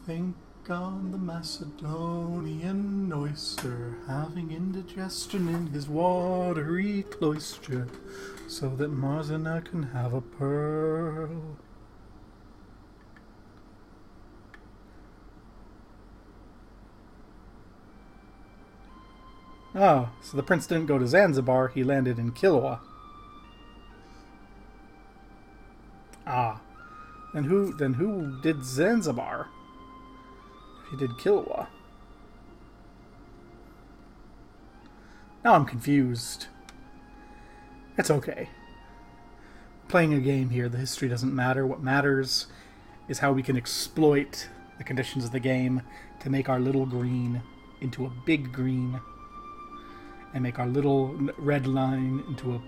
Think on the Macedonian oyster, having indigestion in his watery cloister, so that Mars and I can have a pearl. Oh, so the prince didn't go to Zanzibar, he landed in Kilwa. Ah. Then who did Zanzibar? If he did Kilwa. Now I'm confused. It's okay. Playing a game here, the history doesn't matter. What matters is how we can exploit the conditions of the game to make our little green into a big green, and make our little red line into a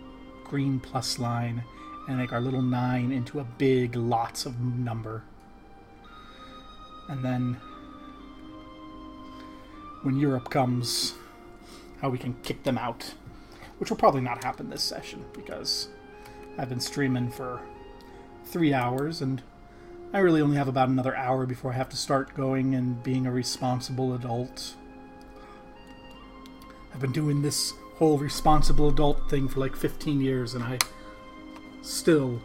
green plus line, and make our little 9 into a big lots of number. And then when Europe comes, how we can kick them out. Which will probably not happen this session, because I've been streaming for 3 hours, and I really only have about another hour before I have to start going and being a responsible adult. I've been doing this whole responsible adult thing for like 15 years, and I still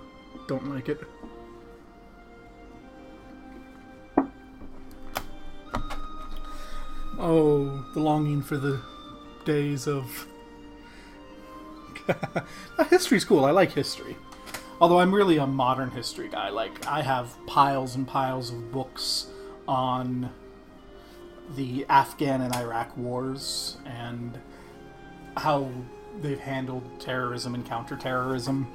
don't like it. Oh, the longing for the days of... History's cool. I like history. Although I'm really a modern history guy. Like, I have piles and piles of books on the Afghan and Iraq wars and how they've handled terrorism and counterterrorism.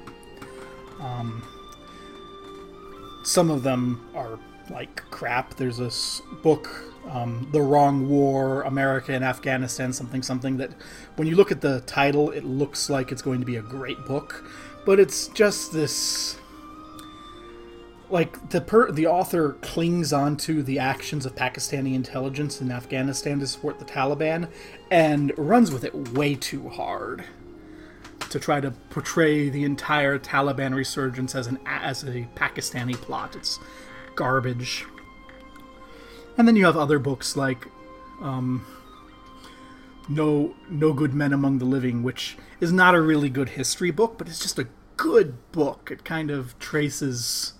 Some of them are like crap. There's this book, The Wrong War, America and Afghanistan, something, that when you look at the title, it looks like it's going to be a great book, but it's just this... Like, the author clings onto the actions of Pakistani intelligence in Afghanistan to support the Taliban, and runs with it way too hard to try to portray the entire Taliban resurgence as a Pakistani plot. It's garbage. And then you have other books like No Good Men Among the Living, which is not a really good history book, but it's just a good book. It kind of traces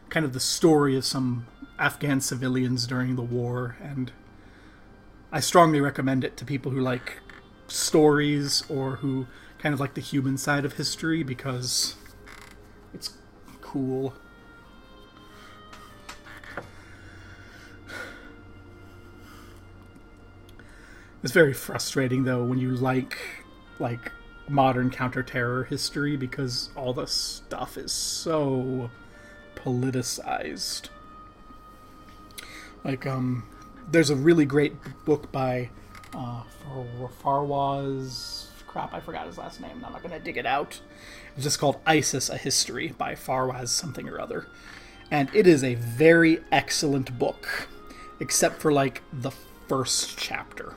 kind of the story of some Afghan civilians during the war, and I strongly recommend it to people who like stories or who kind of like the human side of history, because it's cool. It's very frustrating, though, when you like modern counter-terror history, because all the stuff is so politicized. Like, there's a really great book by Farwaz... Crap, I forgot his last name. I'm not going to dig it out. It's just called ISIS, A History by Farwaz something or other. And it is a very excellent book, except for, like, the first chapter.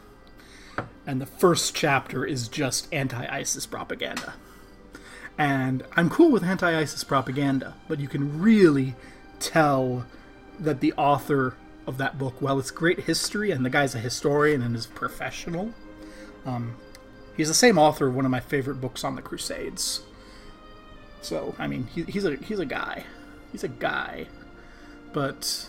And the first chapter is just anti-ISIS propaganda. And I'm cool with anti-ISIS propaganda, but you can really tell that the author of that book, while it's great history, and the guy's a historian and is professional, he's the same author of one of my favorite books on the Crusades. So, I mean, he's a guy. He's a guy. But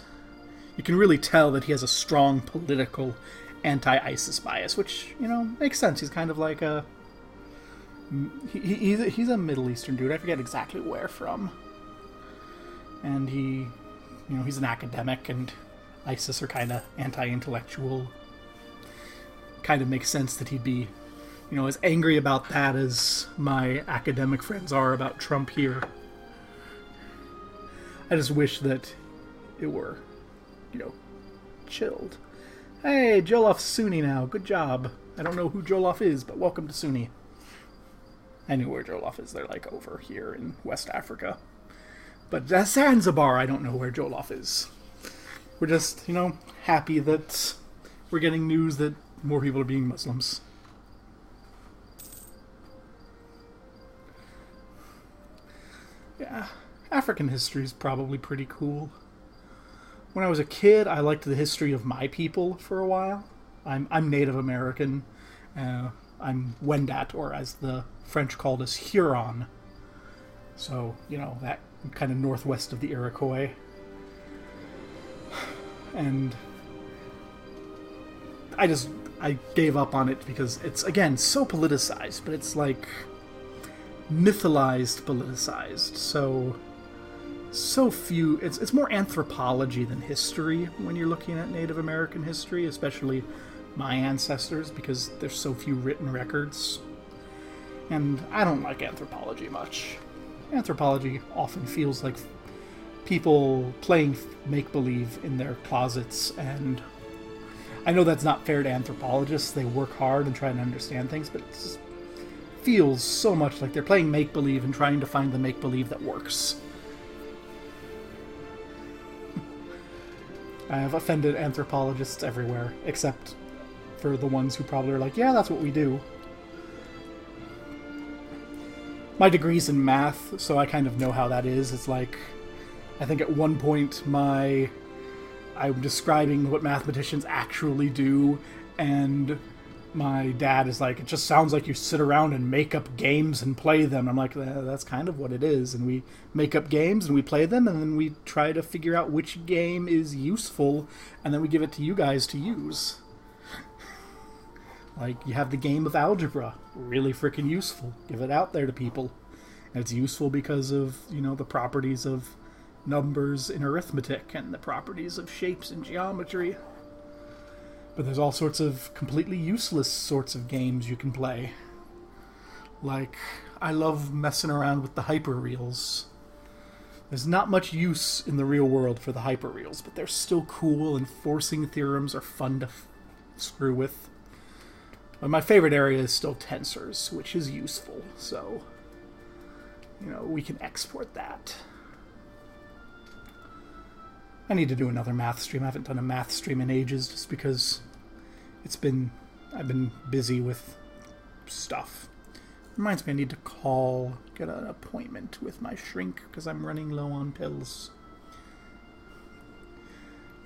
you can really tell that he has a strong political anti-ISIS bias, which, you know, makes sense. He's kind of like a... He's a Middle Eastern dude. I forget exactly where from. And he's an academic, and ISIS are kind of anti-intellectual. Kind of makes sense that he'd be, as angry about that as my academic friends are about Trump here. I just wish that it were, chilled. Hey, Jolof's Sunni now. Good job. I don't know who Jolof is, but welcome to Sunni. I knew where Jolof is. They're like over here in West Africa. But Zanzibar, I don't know where Jolof is. We're just, happy that we're getting news that more people are being Muslims. Yeah, African history is probably pretty cool. When I was a kid, I liked the history of my people for a while. I'm Native American. I'm Wendat, or as the French called us, Huron. So, that kind of northwest of the Iroquois. And I gave up on it because it's, again, so politicized, but it's like mythologized, politicized. So few. It's more anthropology than history when you're looking at Native American history, especially my ancestors, because there's so few written records. And I don't like anthropology much. Anthropology often feels like people playing make-believe in their closets, and I know that's not fair to anthropologists. They work hard and try to understand things, but it just feels so much like they're playing make-believe and trying to find the make-believe that works. I have offended anthropologists everywhere, except for the ones who probably are like, yeah, that's what we do. My degree's in math, so I kind of know how that is. It's like, I think at one point I'm describing what mathematicians actually do, and my dad is like, it just sounds like you sit around and make up games and play them. I'm like, that's kind of what it is. And we make up games and we play them, and then we try to figure out which game is useful, and then we give it to you guys to use. Like, you have the game of algebra. Really freaking useful. Give it out there to people. And it's useful because of, the properties of numbers in arithmetic and the properties of shapes in geometry. But there's all sorts of completely useless sorts of games you can play. Like, I love messing around with the hyperreals. There's not much use in the real world for the hyperreals, but they're still cool, and forcing theorems are fun to screw with. But my favorite area is still tensors, which is useful, so, we can export that. I need to do another math stream. I haven't done a math stream in ages, just because I've been busy with stuff. Reminds me, I need to get an appointment with my shrink, because I'm running low on pills.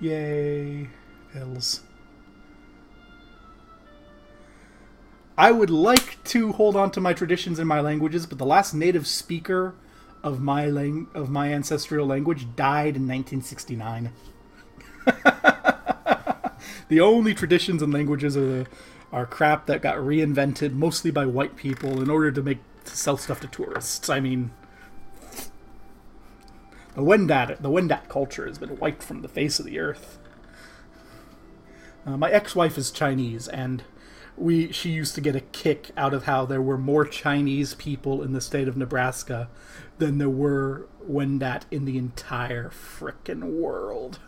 Yay, pills. I would like to hold on to my traditions and my languages, but the last native speaker of my ancestral language died in 1969. The only traditions and languages are crap that got reinvented mostly by white people in order to sell stuff to tourists. I mean, the Wendat culture has been wiped from the face of the earth. My ex-wife is Chinese, and she used to get a kick out of how there were more Chinese people in the state of Nebraska than there were Wendat in the entire frickin' world.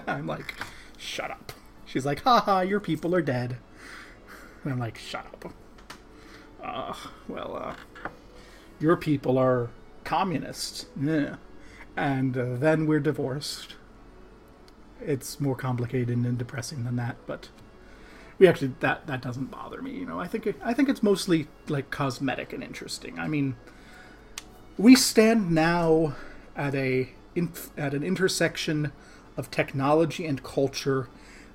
I'm like, shut up. She's like, haha, your people are dead. And I'm like, shut up. Your people are communist. Yeah. And then we're divorced. It's more complicated and depressing than that, but we actually, that doesn't bother me. I think it's mostly like cosmetic and interesting. I mean, we stand now at an intersection of technology and culture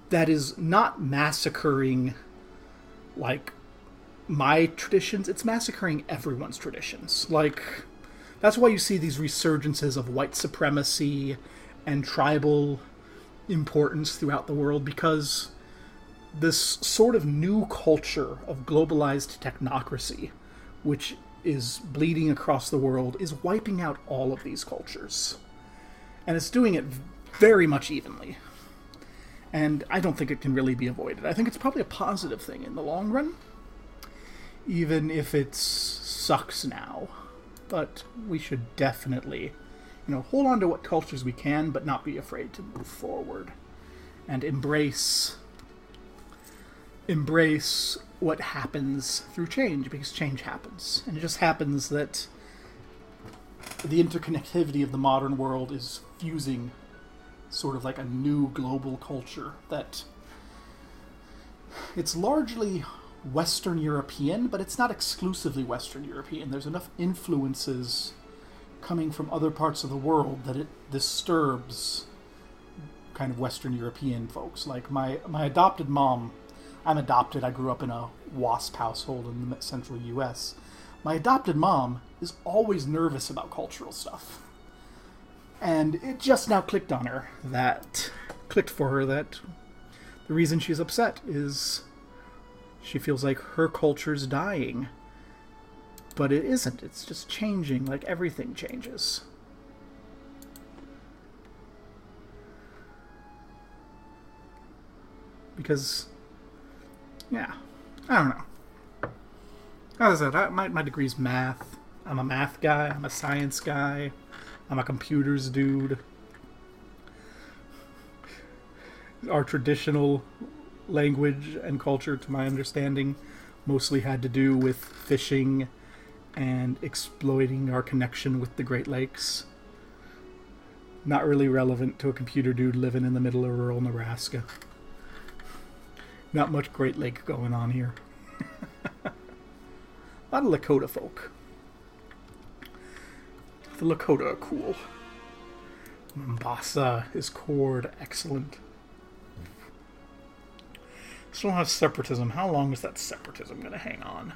that is not massacring like my traditions. It's massacring everyone's traditions. Like, that's why you see these resurgences of white supremacy and tribal importance throughout the world, because this sort of new culture of globalized technocracy, which is bleeding across the world, is wiping out all of these cultures. And it's doing it very much evenly. And I don't think it can really be avoided. I think it's probably a positive thing in the long run, even if it sucks now. But we should definitely, hold on to what cultures we can, but not be afraid to move forward. And embrace what happens through change, because change happens. And it just happens that the interconnectivity of the modern world is fusing sort of like a new global culture that it's largely Western European, but it's not exclusively Western European. There's enough influences coming from other parts of the world that it disturbs kind of Western European folks. Like my adopted mom, I'm adopted. I grew up in a WASP household in the central U.S. My adopted mom is always nervous about cultural stuff. And it just now clicked for her that the reason she's upset is she feels like her culture's dying. But it isn't. It's just changing, like everything changes. Because, yeah, I don't know. As I said, my degree's math. I'm a math guy. I'm a science guy. I'm a computers dude. Our traditional language and culture, to my understanding, mostly had to do with fishing and exploiting our connection with the Great Lakes. Not really relevant to a computer dude living in the middle of rural Nebraska. Not much Great Lake going on here. A lot of Lakota folk. The Lakota are cool. Mombasa is cord excellent. Still have separatism. How long is that separatism going to hang on?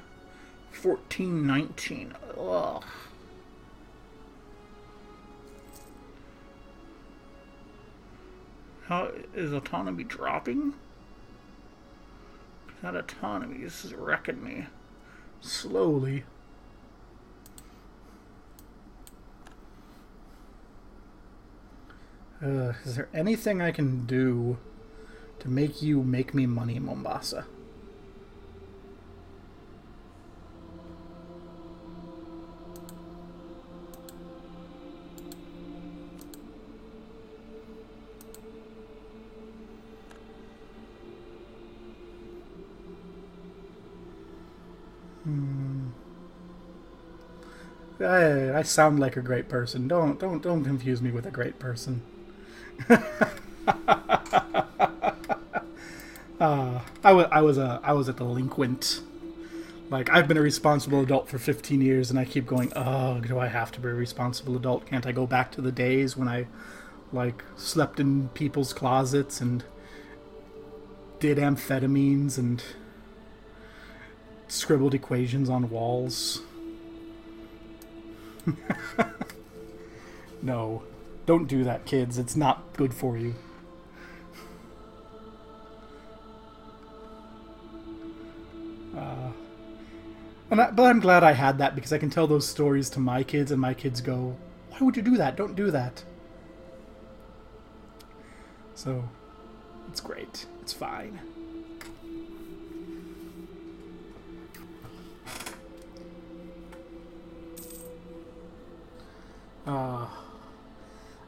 1419. Ugh. How is autonomy dropping? That autonomy is wrecking me. Slowly. Is there anything I can do to make you make me money, Mombasa? I sound like a great person. Don't confuse me with a great person. I was a delinquent. Like, I've been a responsible adult for 15 years, and I keep going, oh, do I have to be a responsible adult? Can't I go back to the days when I, like, slept in people's closets and did amphetamines and scribbled equations on walls? No. Don't do that, kids. It's not good for you. But I'm glad I had that, because I can tell those stories to my kids, and my kids go, why would you do that? Don't do that. So, it's great. It's fine.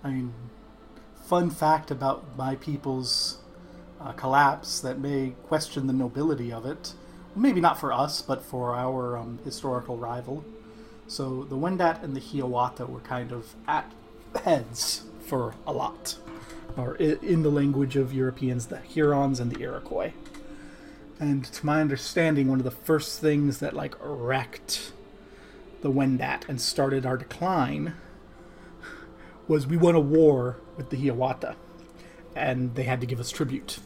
I mean, fun fact about my people's collapse that may question the nobility of it. Maybe not for us, but for our historical rival. So the Wendat and the Hiawatha were kind of at heads for a lot. Or in the language of Europeans, the Hurons and the Iroquois. And to my understanding, one of the first things that like wrecked the Wendat and started our decline was we won a war with the Hiawatha, and they had to give us tribute.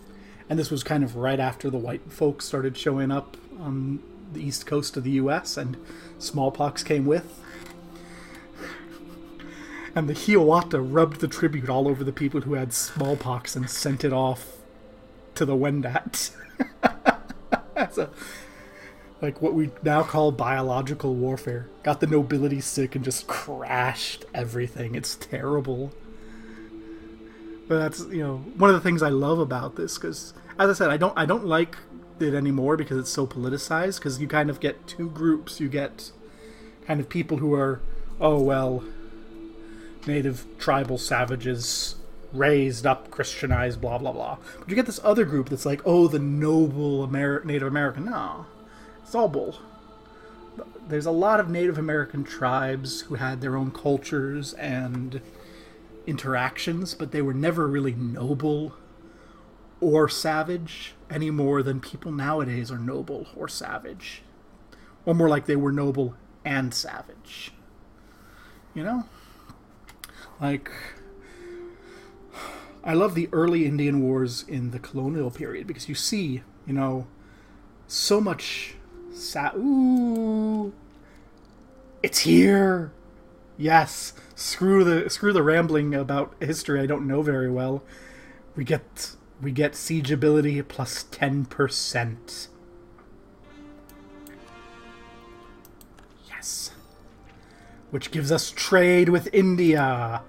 And this was kind of right after the white folks started showing up on the east coast of the U.S., and smallpox came with. And the Hiawatha rubbed the tribute all over the people who had smallpox and sent it off to the Wendat. So, like what we now call biological warfare. Got the nobility sick and just crashed everything. It's terrible. But that's, you know, one of the things I love about this, because, as I said, I don't like it anymore because it's so politicized, because you kind of get two groups. You get kind of people who are, oh, well, native tribal savages, raised up, Christianized, blah, blah, blah. But you get this other group that's like, oh, the noble Native American. No. It's all bull. There's a lot of Native American tribes who had their own cultures and interactions, but they were never really noble or savage any more than people nowadays are noble or savage. Or more like they were noble and savage. You know? Like I love the early Indian Wars in the colonial period because you see, so much. Ooh, it's here. Yes, screw the rambling about history I don't know very well. We get siegeability plus 10%. Yes. Which gives us trade with India.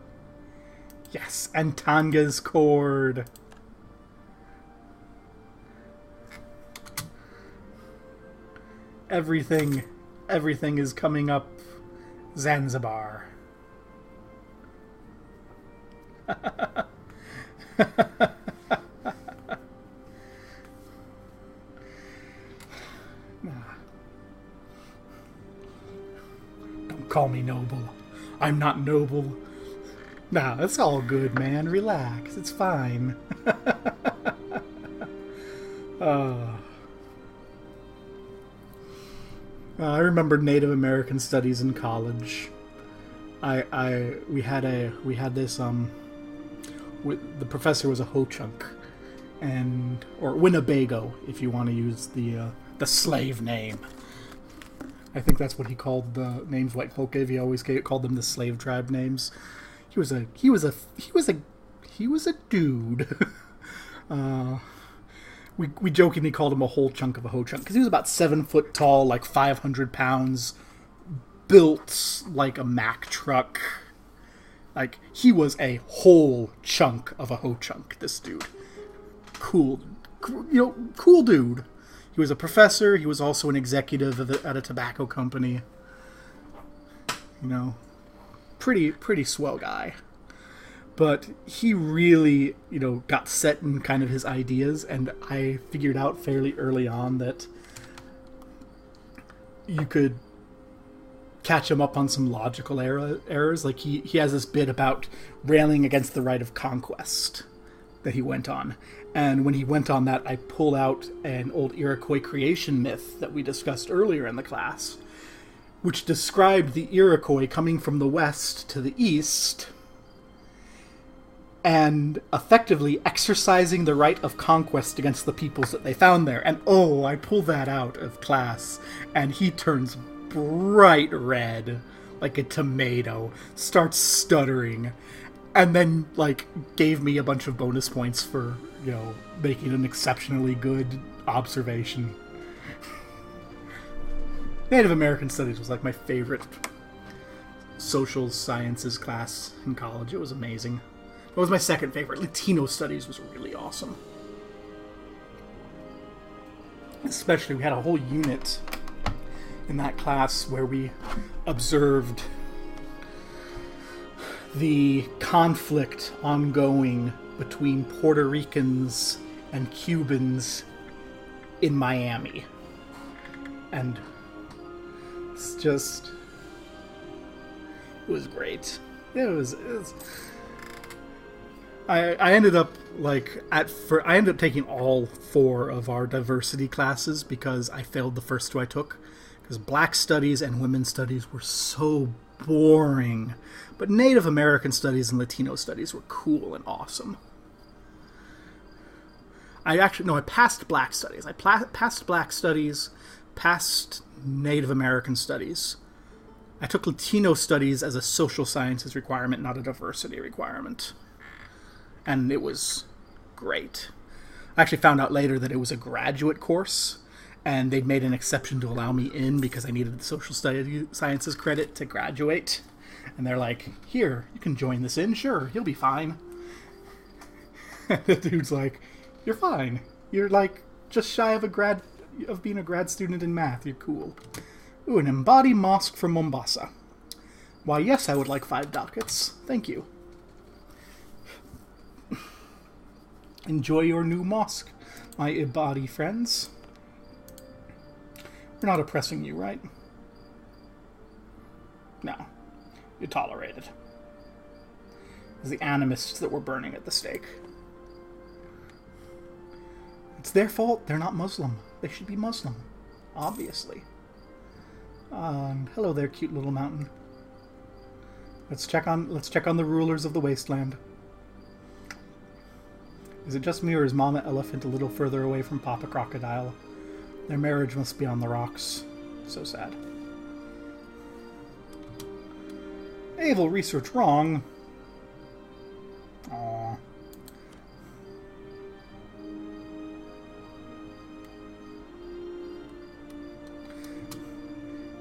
Yes, and Tanga's Cord. Everything is coming up. Zanzibar. Don't call me noble. I'm not noble. Nah, it's all good, man. Relax. It's fine. I remember Native American studies in college. We had this the professor was a Ho-Chunk, or Winnebago if you want to use the slave name. I think that's what he called the names white folk gave. He always called them the slave tribe names. He was a dude. We jokingly called him a whole chunk of a Ho-Chunk because he was about 7 foot tall, like 500 pounds, built like a Mack truck. Like, he was a whole chunk of a Ho-Chunk, this dude. Cool dude. He was a professor. He was also an executive at a tobacco company. Pretty swell guy. But he really, got set in kind of his ideas, and I figured out fairly early on that you could catch him up on some logical errors. Like, he has this bit about railing against the right of conquest that he went on. And when he went on that, I pulled out an old Iroquois creation myth that we discussed earlier in the class, which described the Iroquois coming from the west to the east and effectively exercising the right of conquest against the peoples that they found there. And I pulled that out of class, and he turns bright red, like a tomato, starts stuttering, and then, gave me a bunch of bonus points for, making an exceptionally good observation. Native American Studies was, my favorite social sciences class in college. It was amazing. It was my second favorite. Latino Studies was really awesome. Especially, we had a whole unit in that class where we observed the conflict ongoing between Puerto Ricans and Cubans in Miami. And it's just... it was great. It was I ended up I ended up taking all 4 of our diversity classes because I failed the first 2 I took, because Black Studies and Women's Studies were so boring, but Native American Studies and Latino Studies were cool and awesome. I passed Black Studies. I passed Black Studies, passed Native American Studies. I took Latino Studies as a social sciences requirement, not a diversity requirement. And it was great. I actually found out later that it was a graduate course, and they'd made an exception to allow me in because I needed the social sciences credit to graduate. And they're like, here, you can join this in. Sure, you'll be fine. And the dude's like, you're fine. You're just shy of being a grad student in math. You're cool. Ooh, an Embody Mosque from Mombasa. Why, yes, I would like 5 ducats. Thank you. Enjoy your new mosque, my Ibadi friends. We're not oppressing you, right? No. You tolerate it. It's the animists that were burning at the stake. It's their fault. They're not Muslim. They should be Muslim. Obviously. Hello there, cute little mountain. Let's check on the rulers of the wasteland. Is it just me, or is Mama Elephant a little further away from Papa Crocodile? Their marriage must be on the rocks. So sad. Naval research wrong. Aww.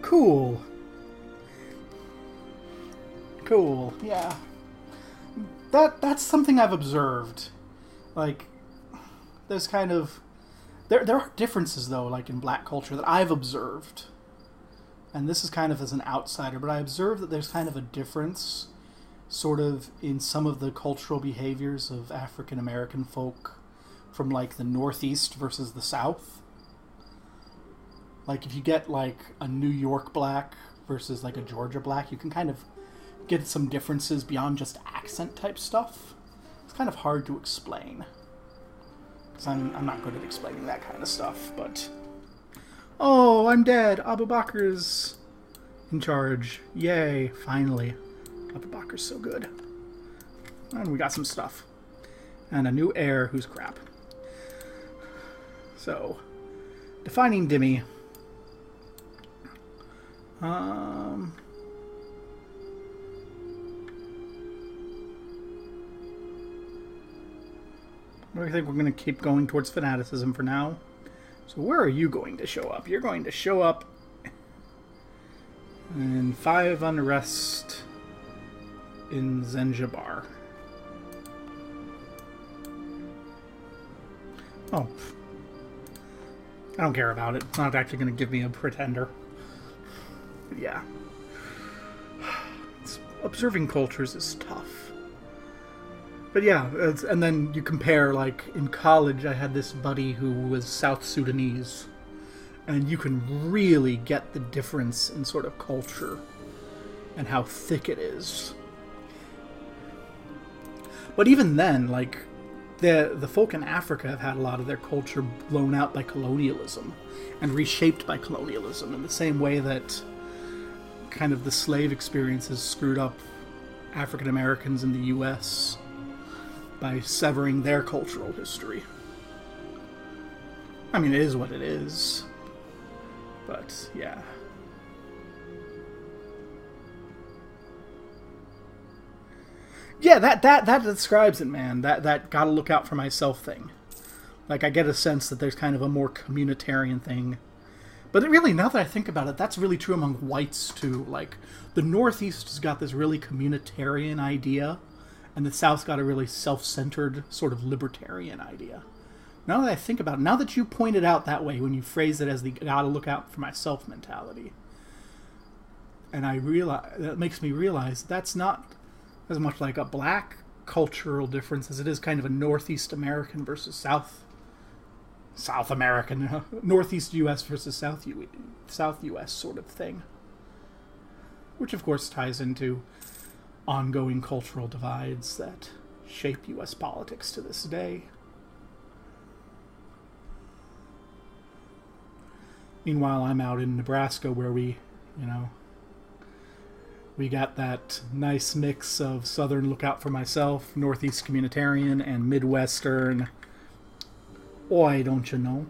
Cool. Cool, yeah. That's something I've observed. Like, there's kind of... There are differences, though, like in black culture, that I've observed. And this is kind of as an outsider, but I observe that there's kind of a difference, sort of, in some of the cultural behaviors of African American folk from, like, the Northeast versus the South. Like, if you get, like, a New York black versus, like, a Georgia black, you can kind of get some differences beyond just accent-type stuff. It's kind of hard to explain. Because I'm not good at explaining that kind of stuff, but... Oh, I'm dead! Abu Bakr's in charge. Yay, finally. Abu Bakr's so good. And we got some stuff. And a new heir who's crap. So, defining Dimmy. I think we're going to keep going towards fanaticism for now. So where are you going to show up? You're going to show up in 5 unrest in Zanzibar. Oh. I don't care about it. It's not actually going to give me a pretender. But yeah. Observing cultures is tough. But yeah, and then you compare, like, in college I had this buddy who was South Sudanese, and you can really get the difference in sort of culture and how thick it is. But even then, like, the folk in Africa have had a lot of their culture blown out by colonialism and reshaped by colonialism in the same way that kind of the slave experience has screwed up African Americans in the U.S. by severing their cultural history. I mean, it is what it is. But, yeah. Yeah, that describes it, man. That gotta look out for myself thing. Like, I get a sense that there's kind of a more communitarian thing. But really, now that I think about it, that's really true among whites, too. Like, the Northeast has got this really communitarian idea, and the South's got a really self-centered, sort of libertarian idea. Now that I think about it, now that you point it out that way, when you phrase it as the gotta look out for myself mentality, and I realize, that makes me realize that's not as much like a black cultural difference as it is kind of a Northeast American versus South American, Northeast U.S. versus South U.S. sort of thing. Which, of course, ties into ongoing cultural divides that shape U.S. politics to this day. Meanwhile, I'm out in Nebraska where we got that nice mix of Southern look out for myself, Northeast communitarian, and Midwestern, oi, don't you know?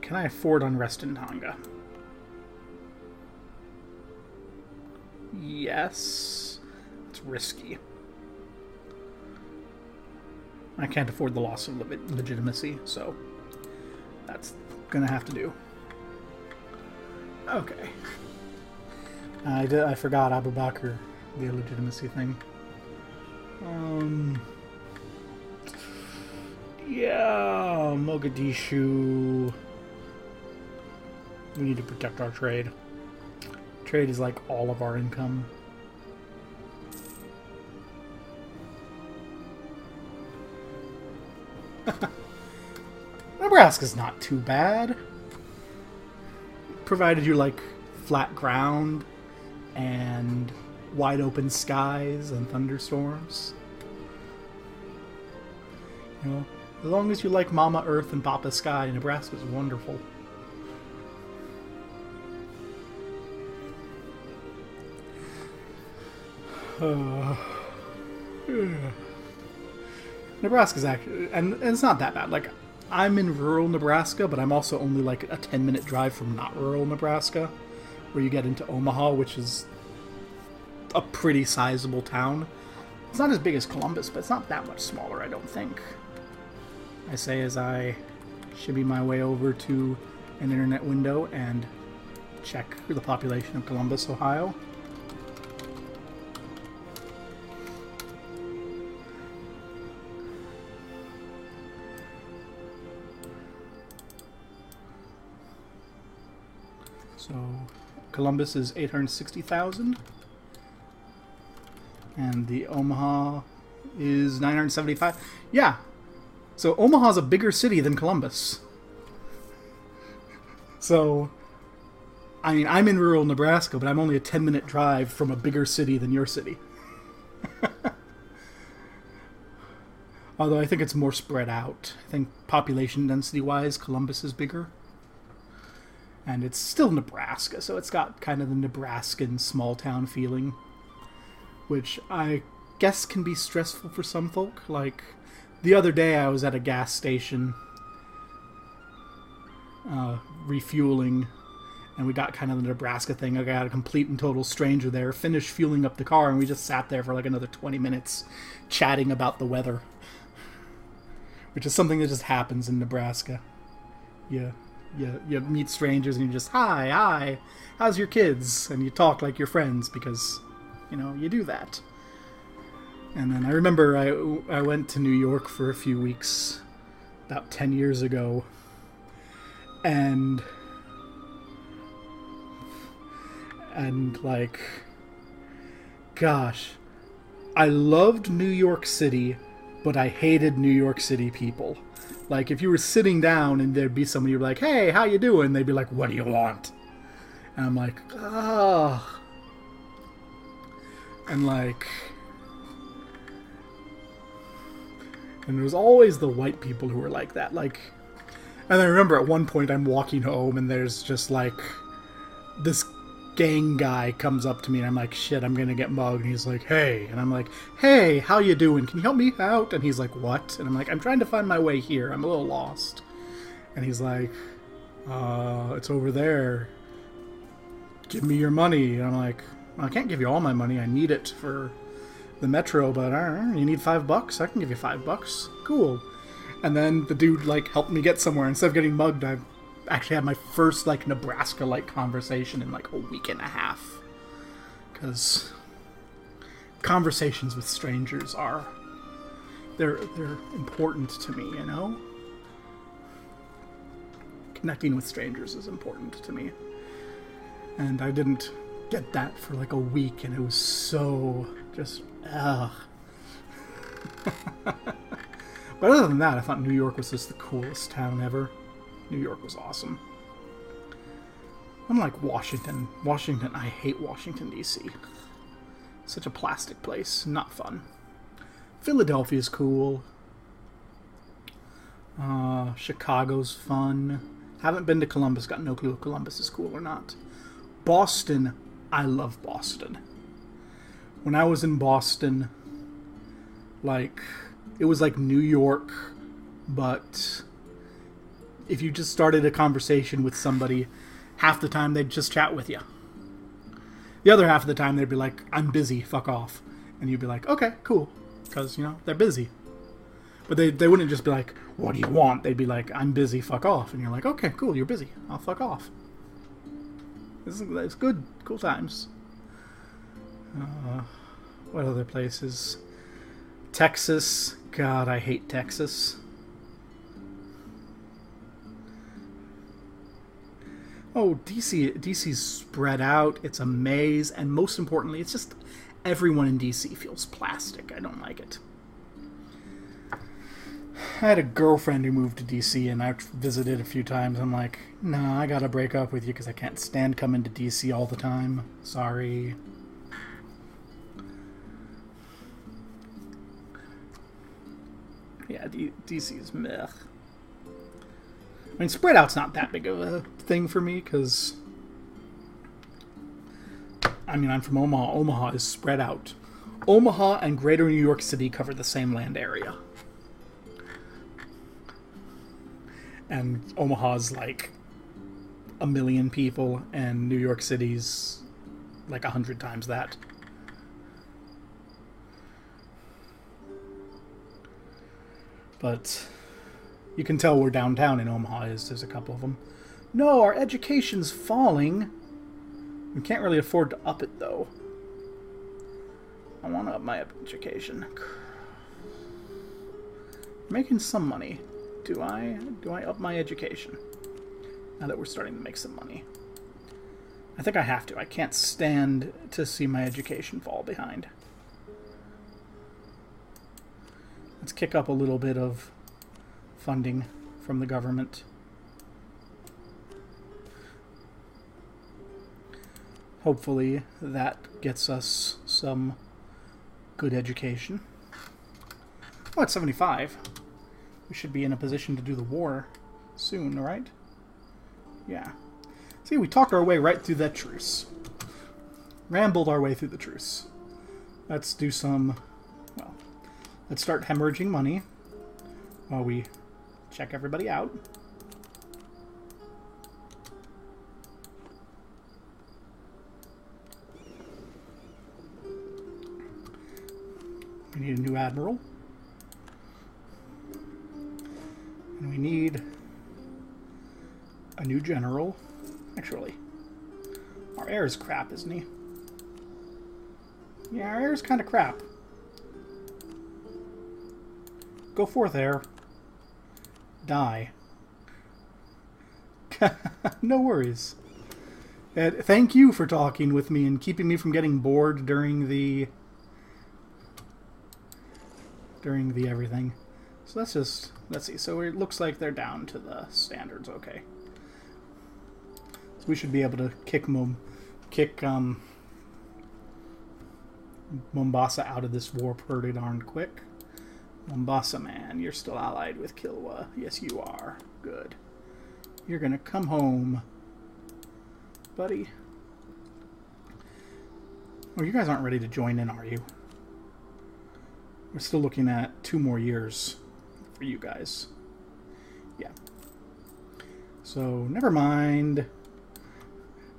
Can I afford unrest in Tonga? Yes. It's risky. I can't afford the loss of legitimacy, so that's gonna have to do. Okay. I forgot Abu Bakr, the illegitimacy thing. Yeah, Mogadishu. We need to protect our trade. Trade is like all of our income. Nebraska's not too bad. Provided you like flat ground and wide open skies and thunderstorms. You know, as long as you like Mama Earth and Papa Sky, Nebraska's wonderful. Nebraska's actually, and it's not that bad. Like, I'm in rural Nebraska, but I'm also only like a 10-minute drive from not rural Nebraska, where you get into Omaha, which is a pretty sizable town. It's not as big as Columbus, but it's not that much smaller, I don't think. I say as I shimmy my way over to an internet window and check the population of Columbus, Ohio. So Columbus is 860,000. And the Omaha is 975. Yeah. So Omaha's a bigger city than Columbus. So, I mean, I'm in rural Nebraska, but I'm only a 10-minute drive from a bigger city than your city. Although I think it's more spread out. I think population density-wise, Columbus is bigger. And it's still Nebraska, so it's got kind of the Nebraskan small-town feeling, which I guess can be stressful for some folk. Like, the other day I was at a gas station refueling, and we got kind of the Nebraska thing. I got a complete and total stranger there, finished fueling up the car, and we just sat there for like another 20 minutes chatting about the weather, which is something that just happens in Nebraska. You meet strangers and you just, hi, how's your kids? And you talk like you're friends because, you know, you do that. And then I remember I went to New York for a few weeks about 10 years ago. And like, gosh, I loved New York City, but I hated New York City people. Like, if you were sitting down and there'd be somebody, you'd be like, hey, how you doing? They'd be like, what do you want? And I'm like, ugh. And like, and there was always the white people who were like that. Like, and I remember at one point I'm walking home and there's just like this gang guy comes up to me and I'm like, shit, I'm gonna get mugged. And he's like, hey. And I'm like, hey, how you doing? Can you help me out? And he's like, what? And I'm like, I'm trying to find my way here. I'm a little lost. And he's like, it's over there. Give me your money. And I'm like, I can't give you all my money. I need it for the metro, but you need $5? I can give you $5. Cool. And then the dude, like, helped me get somewhere. Instead of getting mugged, I actually had my first, like, Nebraska-like conversation in, like, a week and a half. Because conversations with strangers are... They're important to me, you know? Connecting with strangers is important to me. And I didn't get that for, like, a week, and it was so just... ugh. But other than that, I thought New York was just the coolest town ever. New York was awesome. Unlike Washington. I hate Washington, D.C. Such a plastic place. Not fun. Philadelphia's cool. Chicago's fun. Haven't been to Columbus. Got no clue if Columbus is cool or not. Boston. I love Boston. When I was in Boston, like... it was like New York, but if you just started a conversation with somebody, half the time they'd just chat with you. The other half of the time they'd be like, I'm busy, fuck off. And you'd be like, okay, cool. Because, you know, they're busy. But they wouldn't just be like, what do you want? They'd be like, I'm busy, fuck off. And you're like, okay, cool, you're busy. I'll fuck off. It's good. Cool times. What other places? Texas. God, I hate Texas. Oh, DC's spread out. It's a maze. And most importantly, it's just everyone in DC feels plastic. I don't like it. I had a girlfriend who moved to DC, and I visited a few times. I'm like, nah, I gotta break up with you because I can't stand coming to DC all the time. Sorry. Yeah, DC is meh. I mean, spread out's not that big of a thing for me, because... I mean, I'm from Omaha. Omaha is spread out. Omaha and Greater New York City cover the same land area. And Omaha's like 1 million people, and New York City's like 100 times that. But you can tell where downtown in Omaha is. There's a couple of them. No, our education's falling. We can't really afford to up it, though. I want to up my education. Making some money. Do I up my education? Now that we're starting to make some money. I think I have to. I can't stand to see my education fall behind. Let's kick up a little bit of funding from the government. Hopefully that gets us some good education. Oh, it's 75. We should be in a position to do the war soon, right? Yeah. See, we talked our way right through that truce. Rambled our way through the truce. Let's do some... well, let's start hemorrhaging money while we check everybody out. We need a new admiral. And we need a new general. Actually, our heir is crap, isn't he? Yeah, our heir is kind of crap. Go forth, heir. Die. No worries. And thank you for talking with me and keeping me from getting bored during the everything. So let's see. So it looks like they're down to the standards. Okay. So we should be able to kick Mombasa out of this war pretty darn quick. Mombasa, man, you're still allied with Kilwa. Yes, you are. Good. You're gonna come home, buddy. Oh, you guys aren't ready to join in, are you? We're still looking at 2 more years for you guys. Yeah. So, never mind.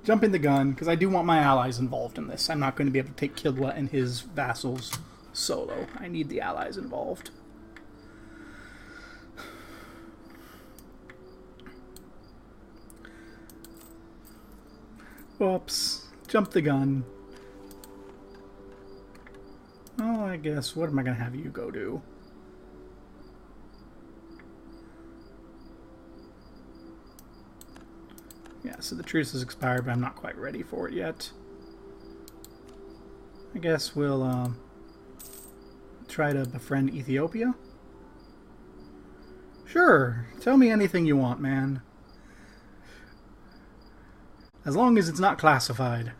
Jumping the gun, because I do want my allies involved in this. I'm not going to be able to take Kilwa and his vassals solo. I need the allies involved. Whoops. Jump the gun. Oh, I guess, what am I going to have you go do? Yeah, so the truce has expired, but I'm not quite ready for it yet. I guess we'll try to befriend Ethiopia. Sure, tell me anything you want, man. As long as it's not classified.